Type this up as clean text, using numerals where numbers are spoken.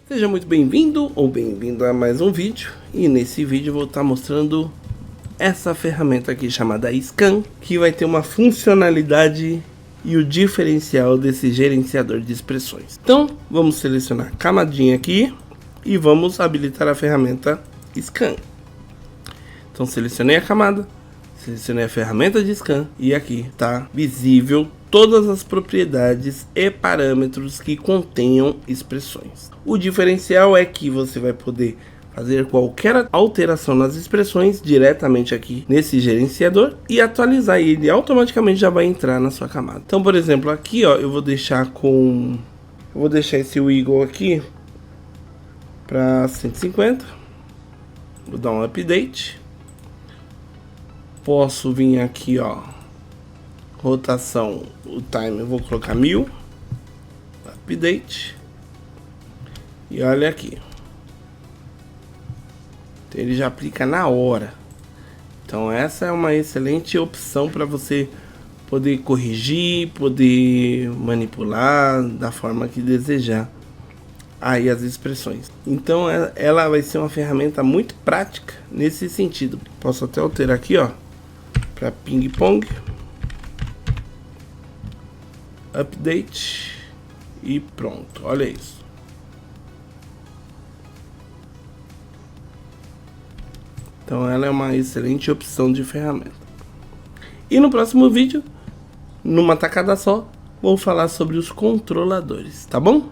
Seja muito bem-vindo ou bem-vindo a mais um vídeo. E nesse vídeo eu vou estar mostrando essa ferramenta aqui chamada Scan, que vai ter uma funcionalidade e o diferencial desse gerenciador de expressões. Então vamos selecionar a camadinha aqui e vamos habilitar a ferramenta Scan. Então selecionei a camada, selecionei a ferramenta de Scan e aqui está visível todas as propriedades e parâmetros que contenham expressões. O diferencial é que você vai poder fazer qualquer alteração nas expressões diretamente aqui nesse gerenciador e atualizar, e ele automaticamente já vai entrar na sua camada. Então, por exemplo, aqui ó, eu vou deixar esse wiggle aqui para 150. Vou dar um update. Posso vir aqui ó, rotação, o time eu vou colocar 1000, update, e olha aqui, então ele já aplica na hora. Então essa é uma excelente opção para você poder corrigir, poder manipular da forma que desejar aí as expressões. Então ela vai ser uma ferramenta muito prática nesse sentido. Posso até alterar aqui ó, para ping pong, update e pronto, olha isso. Então ela é uma excelente opção de ferramenta. E no próximo vídeo, numa tacada só, vou falar sobre os controladores, tá bom?